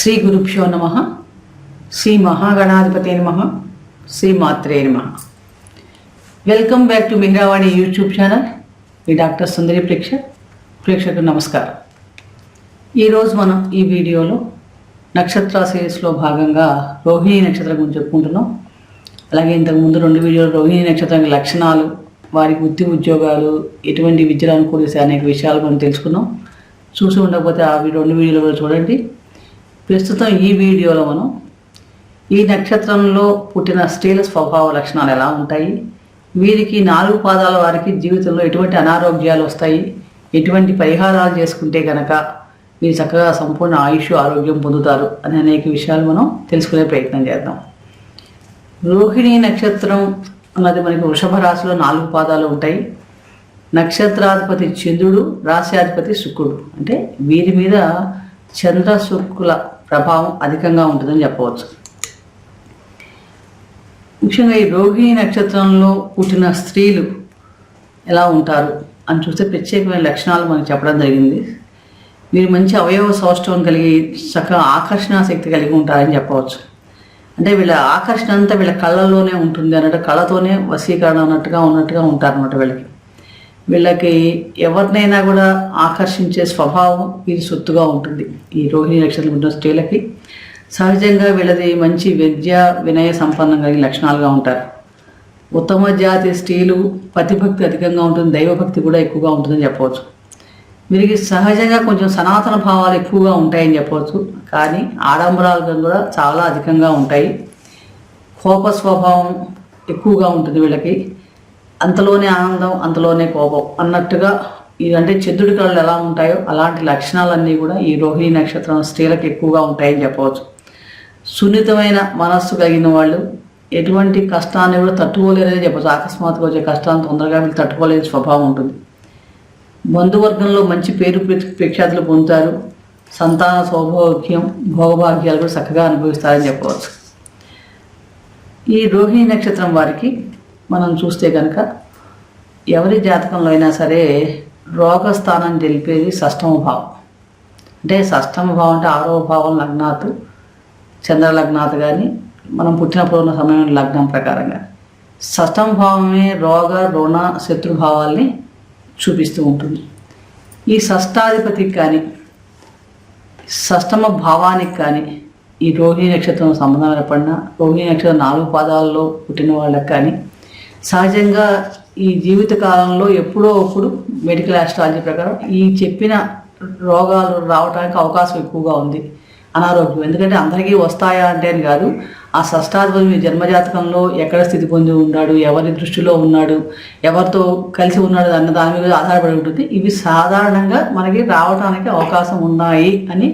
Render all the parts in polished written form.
శ్రీ గురుభ్యో నమః. శ్రీ మహాగణాధిపతే నమః. శ్రీ మాత్రే నమః. Welcome back to Mihiravani YouTube channel. మీ డాక్టర్ సుందరి ప్రేక్షకులకు నమస్కారం. ఈరోజు మనం ఈ వీడియోలో నక్షత్ర సిరీస్లో భాగంగా రోహిణి నక్షత్రం గురించి చెప్పుకుంటున్నాం. అలాగే ఇంతకుముందు 2 వీడియోలు రోహిణి నక్షత్రం లక్షణాలు, వారికి వృత్తి ఉద్యోగాలు, ఎటువంటి విద్యలు అనుకూలిస్తే అనేక విషయాలు మనం తెలుసుకున్నాం. చూసి ఉండకపోతే ఆ 2 వీడియోలు కూడా చూడండి. ప్రస్తుతం ఈ వీడియోలో మనం ఈ నక్షత్రంలో పుట్టిన స్త్రీల స్వభావ లక్షణాలు ఎలా ఉంటాయి, వీరికి 4 పాదాల వారికి జీవితంలో ఎటువంటి అనారోగ్యాలు వస్తాయి, ఎటువంటి పరిహారాలు చేసుకుంటే కనుక వీరు చక్కగా సంపూర్ణ ఆయుష్ ఆరోగ్యం పొందుతారు అనే అనేక విషయాలు మనం తెలుసుకునే ప్రయత్నం చేద్దాం. రోహిణి నక్షత్రం అన్నది మనకి వృషభ రాశిలో 4 పాదాలు ఉంటాయి. నక్షత్రాధిపతి చంద్రుడు, రాశ్యాధిపతి శుక్రుడు. అంటే వీరి మీద చంద్ర శుక్రుల ప్రభావం అధికంగా ఉంటుందని చెప్పవచ్చు. ముఖ్యంగా ఈ రోహిణి నక్షత్రంలో పుట్టిన స్త్రీలు ఎలా ఉంటారు అని చూస్తే ప్రత్యేకమైన లక్షణాలు మనకు చెప్పడం జరిగింది. వీరు మంచి అవయవ సౌష్ఠవం కలిగి చక్కగా ఆకర్షణ శక్తి కలిగి ఉంటారని చెప్పవచ్చు. అంటే వీళ్ళ ఆకర్షణ అంతా వీళ్ళ కళ్ళల్లోనే ఉంటుంది అన్నట్టు, కళ్ళతోనే వశీకరణ ఉన్నట్టుగా ఉంటారన్నమాట. వీళ్ళకి ఎవరినైనా కూడా ఆకర్షించే స్వభావం వీరి సొత్తుగా ఉంటుంది. ఈ రోహిణి నక్షత్రం ఉన్న స్త్రీలకి సహజంగా వీళ్ళది మంచి విద్య వినయ సంపన్నం కలిగిన లక్షణాలుగా ఉంటారు. ఉత్తమ జాతి స్త్రీలు పతిభక్తి అధికంగా ఉంటుంది, దైవభక్తి కూడా ఎక్కువగా ఉంటుందని చెప్పవచ్చు. వీరికి సహజంగా కొంచెం సనాతన భావాలు ఎక్కువగా ఉంటాయని చెప్పవచ్చు. కానీ ఆడంబరాలు కూడా చాలా అధికంగా ఉంటాయి. కోప స్వభావం ఎక్కువగా ఉంటుంది వీళ్ళకి. అంతలోనే ఆనందం, అంతలోనే కోపం అన్నట్టుగా, అంటే చంద్రుడి కళ్ళు ఎలా ఉంటాయో అలాంటి లక్షణాలన్నీ కూడా ఈ రోహిణి నక్షత్రం స్త్రీలకు ఎక్కువగా ఉంటాయని చెప్పవచ్చు. సున్నితమైన మనస్సు కలిగిన వాళ్ళు ఎటువంటి కష్టాన్ని కూడా తట్టుకోలేరని చెప్పచ్చు. అకస్మాత్తుగా వచ్చే కష్టాన్ని తొందరగా వీళ్ళు తట్టుకోలేని స్వభావం ఉంటుంది. బంధువర్గంలో మంచి పేరు ప్రఖ్యాతులు పొందుతారు. సంతాన సౌభాగ్యం, భోగభాగ్యాలు కూడా చక్కగా అనుభవిస్తారని చెప్పవచ్చు. ఈ రోహిణి నక్షత్రం వారికి మనం చూస్తే కనుక ఎవరి జాతకంలో అయినా సరే రోగస్థానం తెలిపేది షష్టమ భావం. అంటే షష్టమ భావం అంటే 6వ భావం లగ్నాత్, చంద్ర లగ్నాత్ కానీ మనం పుట్టినప్పుడు ఉన్న సమయం లగ్నం ప్రకారంగా షష్టమ భావమే రోగ రుణ శత్రుభావాల్ని చూపిస్తూ ఉంటుంది. ఈ షష్టాధిపతికి కానీ షష్టమ భావానికి కానీ ఈ రోహిణి నక్షత్రం సంబంధం ఏర్పడిన రోహిణి నక్షత్రం 4 పాదాలలో పుట్టిన వాళ్ళకి కానీ సహజంగా ఈ జీవిత కాలంలో ఎప్పుడో అప్పుడు మెడికల్ ఆస్ట్రాలజీ ప్రకారం ఈ చెప్పిన రోగాలు రావడానికి అవకాశం ఎక్కువగా ఉంది. అనారోగ్యం ఎందుకంటే అందరికీ వస్తాయా అంటే అని కాదు. ఆ షష్టాధిపతి మీ జన్మజాతకంలో ఎక్కడ స్థితి పొంది ఉన్నాడు, ఎవరి దృష్టిలో ఉన్నాడు, ఎవరితో కలిసి ఉన్నాడు అన్న దాని మీద ఆధారపడి ఉంటుంది. ఇవి సాధారణంగా మనకి రావడానికి అవకాశం ఉన్నాయి అని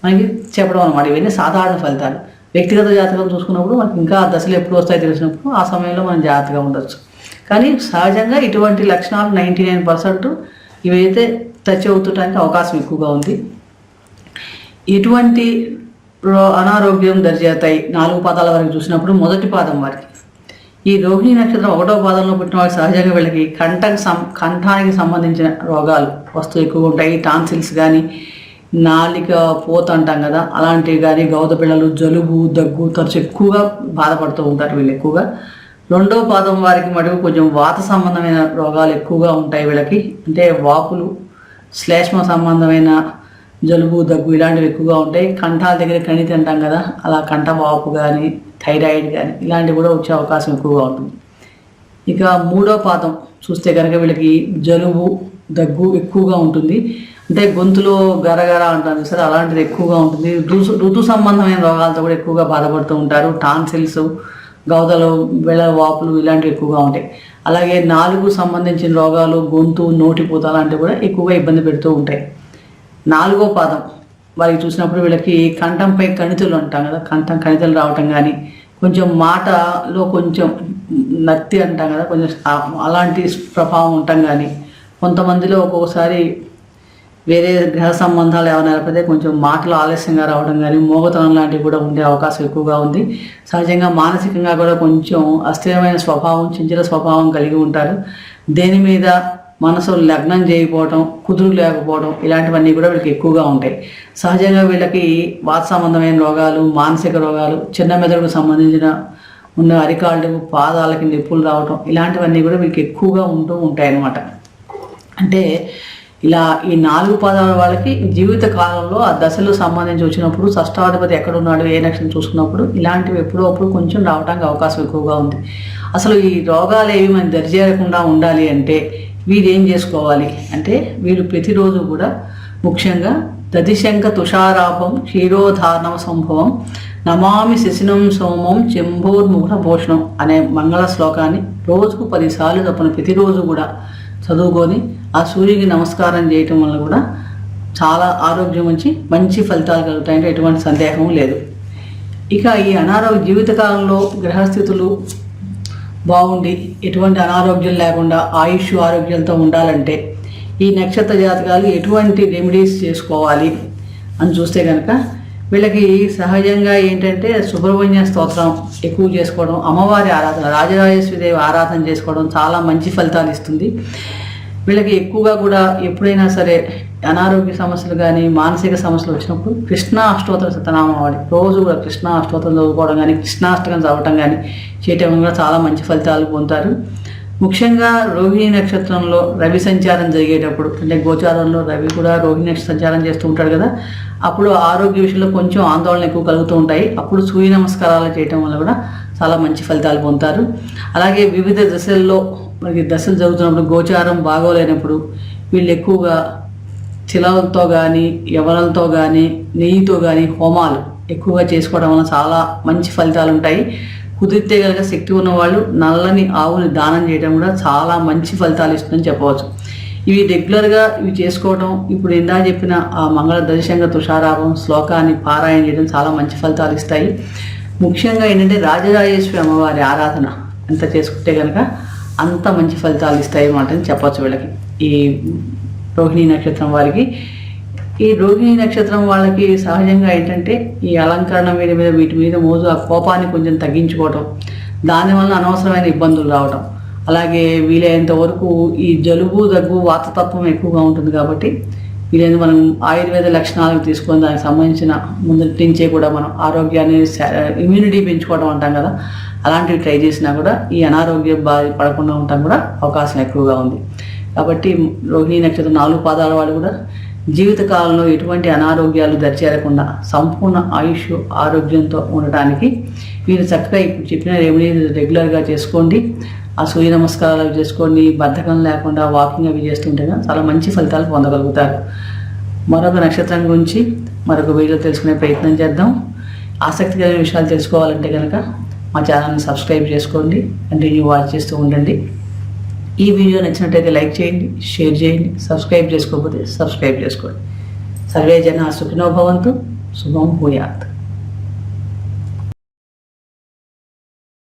మనకి చెప్పడం అన్నమాట. ఇవన్నీ సాధారణ ఫలితాలు. వ్యక్తిగత జాతకం చూసుకున్నప్పుడు మనకి ఇంకా దశలు ఎప్పుడు వస్తాయో తెలిసినప్పుడు ఆ సమయంలో మనం జాగ్రత్తగా ఉండొచ్చు. కానీ సహజంగా ఇటువంటి లక్షణాలు 99% ఇవైతే టచ్ అవుతుంటానికి అవకాశం ఎక్కువగా ఉంది. ఇటువంటి అనారోగ్యం దరిచేతాయి 4 పాదాల వరకు చూసినప్పుడు మొదటి పాదం వారికి ఈ రోహిణి నక్షత్రం 1వ పాదంలో పుట్టిన వారికి సహజంగా వీళ్ళకి కంఠానికి సంబంధించిన రోగాలు వస్తూ ఎక్కువగా ఉంటాయి. టాన్సిల్స్ కానీ, నాలిక పోత అంటాం కదా, అలాంటివి కానీ, గౌద పిల్లలు, జలుబు, దగ్గు తరచు ఎక్కువగా బాధపడుతూ ఉంటారు వీళ్ళు ఎక్కువగా. 2వ పాదం వారికి మటుకు కొంచెం వాత సంబంధమైన రోగాలు ఎక్కువగా ఉంటాయి వీళ్ళకి. అంటే వాపులు, శ్లేష్మ సంబంధమైన జలుబు, దగ్గు ఇలాంటివి ఎక్కువగా ఉంటాయి. కంఠాల దగ్గర కణితి అంటాం కదా, అలా కంఠ వాపు కానీ, థైరాయిడ్ కానీ ఇలాంటివి కూడా వచ్చే అవకాశం ఎక్కువగా ఉంటుంది. ఇక 3వ పాదం చూస్తే కనుక వీళ్ళకి జలుబు, దగ్గు ఎక్కువగా ఉంటుంది. అంటే గొంతులో గరగర అంటారు సరే, అలాంటిది ఎక్కువగా ఉంటుంది. ఋతు సంబంధమైన రోగాలతో కూడా ఎక్కువగా బాధపడుతూ ఉంటారు. టాన్సిల్స్, గౌదలు, వెళ వాపులు ఇలాంటివి ఎక్కువగా ఉంటాయి. అలాగే నాలుగు సంబంధించిన రోగాలు, గొంతు, నోటిపూత అలాంటివి కూడా ఎక్కువగా ఇబ్బంది పెడుతూ ఉంటాయి. 4వ పాదం వారికి చూసినప్పుడు వీళ్ళకి కంఠంపై కణితులు అంటాం కదా, కణితులు రావటం కానీ, కొంచెం మాటలో కొంచెం నత్తి అంటాం కదా, కొంచెం అలాంటి ప్రభావం ఉండటం కానీ, కొంతమందిలో ఒక్కొక్కసారి వేరే గ్రహ సంబంధాలు ఏమైనా లేకపోతే కొంచెం మాటలు ఆలస్యంగా రావడం కానీ, మోగతనం లాంటివి కూడా ఉండే అవకాశం ఎక్కువగా ఉంది. సహజంగా మానసికంగా కూడా కొంచెం అస్థిరమైన స్వభావం, చంచల స్వభావం కలిగి ఉంటారు. దేని మీద మనసు లగ్నం చేయకపోవడం, కుదురు లేకపోవడం, ఇలాంటివన్నీ కూడా వీళ్ళకి ఎక్కువగా ఉంటాయి. సహజంగా వీళ్ళకి వాత సంబంధమైన రోగాలు, మానసిక రోగాలు, చిన్న మెదడుకు సంబంధించిన ఉన్న అరికాళ్ళు, పాదాలకి నొప్పులు రావటం, ఇలాంటివన్నీ కూడా వీళ్ళకి ఎక్కువగా ఉంటూ ఉంటాయి అన్నమాట. అంటే ఇలా ఈ 4 పాదాల వాళ్ళకి జీవిత కాలంలో ఆ దశలు సంబంధించి వచ్చినప్పుడు షష్టాధిపతి ఎక్కడున్నాడు, ఏ నక్షత్రం చూసుకున్నప్పుడు ఇలాంటివి ఎప్పుడో అప్పుడు కొంచెం రావడానికి అవకాశం ఎక్కువగా ఉంది. అసలు ఈ రోగాలు ఏవి మనం దరిచేరకుండా ఉండాలి అంటే వీరు ఏం చేసుకోవాలి అంటే, వీరు ప్రతిరోజు కూడా ముఖ్యంగా దదిశంక తుషారాపం క్షీరోధారణం సంభవం నమామి శశినం సోమం చెంబోర్ముఖ భూషణం అనే మంగళ శ్లోకాన్ని రోజుకు 10 సార్లు తప్పని ప్రతిరోజు కూడా చదువుకొని ఆ సూర్యుడికి నమస్కారం చేయటం వల్ల కూడా చాలా ఆరోగ్యం మంచి ఫలితాలు కలుగుతాయంటే ఎటువంటి సందేహం లేదు. ఇక ఈ అనారోగ్య జీవితకాలంలో గ్రహస్థితులు బాగుండి ఎటువంటి అనారోగ్యం లేకుండా ఆయుష్ ఆరోగ్యంతో ఉండాలంటే ఈ నక్షత్ర జాతకాలు ఎటువంటి రెమెడీస్ చేసుకోవాలి అని చూస్తే కనుక వీళ్ళకి సహజంగా ఏంటంటే సుబ్రహ్మణ్య స్తోత్రం ఎక్కువ చేసుకోవడం, అమ్మవారి ఆరాధన, రాజరాజేశ్వరిదేవి ఆరాధన చేసుకోవడం చాలా మంచి ఫలితాలు ఇస్తుంది. వీళ్ళకి ఎక్కువగా కూడా ఎప్పుడైనా సరే అనారోగ్య సమస్యలు కానీ మానసిక సమస్యలు వచ్చినప్పుడు కృష్ణ అష్టోత్తర శతనామావళి రోజు కూడా కృష్ణ అష్టోత్తరం చదువుకోవడం కానీ, కృష్ణాష్టకం చదవటం కానీ చేయటం కూడా చాలా మంచి ఫలితాలు పొందుతారు. ముఖ్యంగా రోహిణి నక్షత్రంలో రవి సంచారం జరిగేటప్పుడు, అంటే గోచారంలో రవి కూడా రోహిణి నక్షత్రం సంచారం చేస్తూ ఉంటాడు కదా, అప్పుడు ఆరోగ్య విషయంలో కొంచెం ఆందోళన ఎక్కువ కలుగుతూ ఉంటాయి. అప్పుడు సూర్య నమస్కారాలు చేయటం వల్ల కూడా చాలా మంచి ఫలితాలు పొందుతారు. అలాగే వివిధ దశల్లో మనకి దశలు జరుగుతున్నప్పుడు గోచారం బాగోలేనప్పుడు వీళ్ళు ఎక్కువగా చిలవలతో కానీ, యవనలతో కానీ, నెయ్యితో కానీ హోమాలు ఎక్కువగా చేసుకోవడం వల్ల చాలా మంచి ఫలితాలు ఉంటాయి. కుదిరితే కనుక శక్తి ఉన్న వాళ్ళు నల్లని ఆవుని దానం చేయడం కూడా చాలా మంచి ఫలితాలు ఇస్తుందని చెప్పవచ్చు. ఇవి రెగ్యులర్గా ఇవి చేసుకోవడం, ఇప్పుడు ఇందా చెప్పిన ఆ మంగళ దర్శంగా తుషారాపం శ్లోకాన్ని పారాయణ చేయడం చాలా మంచి ఫలితాలు ఇస్తాయి. ముఖ్యంగా ఏంటంటే రాజరాజేశ్వరి అమ్మవారి ఆరాధన ఎంత చేసుకుంటే కనుక అంత మంచి ఫలితాలు ఇస్తాయి అన్నమాట అని చెప్పచ్చు వీళ్ళకి. ఈ రోహిణి నక్షత్రం వారికి, ఈ రోహిణి నక్షత్రం వాళ్ళకి సహజంగా ఏంటంటే ఈ అలంకరణ వీటి మీద మోజు, ఆ కోపాన్ని కొంచెం తగ్గించుకోవటం, దానివల్ల అనవసరమైన ఇబ్బందులు రావటం, అలాగే వీలైనంత వరకు ఈ జలుబు, దగ్గు, వాతతత్వం ఎక్కువగా ఉంటుంది కాబట్టి వీలైన మనం ఆయుర్వేద లక్షణాలకు తీసుకొని దానికి సంబంధించిన ముందు నుంచే కూడా మనం ఆరోగ్యాన్ని, ఇమ్యూనిటీ పెంచుకోవడం అంటాం కదా, అలాంటివి ట్రై చేసినా కూడా ఈ అనారోగ్యం బాధ పడకుండా ఉండటం కూడా అవకాశం ఎక్కువగా ఉంది. కాబట్టి రోహిణి నక్షత్రం 4 పాదాల వాళ్ళు కూడా జీవితకాలంలో ఎటువంటి అనారోగ్యాలు దరిచేరకుండా సంపూర్ణ ఆయుష్ ఆరోగ్యంతో ఉండటానికి మీరు చక్కగా ఇప్పుడు చెప్పిన రెమెడీ రెగ్యులర్గా చేసుకోండి. ఆ సూర్య నమస్కారాలు అవి చేసుకోండి, బద్ధకం లేకుండా వాకింగ్ అవి చేస్తుంటే చాలా మంచి ఫలితాలు పొందగలుగుతారు. మరొక నక్షత్రం గురించి మరొక వీడియో తెలుసుకునే ప్రయత్నం చేద్దాం. ఆసక్తికరమైన విషయాలు తెలుసుకోవాలంటే కనుక మా ఛానల్ని సబ్స్క్రైబ్ చేసుకోండి, కంటిన్యూ వాచ్ చేస్తూ ఉండండి. ఈ వీడియో నచ్చినట్టయితే లైక్ చేయండి, షేర్ చేయండి, సబ్స్క్రైబ్ చేసుకోకపోతే సబ్స్క్రైబ్ చేసుకోండి. సర్వే జన సుఖినో భవంతు, శుభం భూయాత్.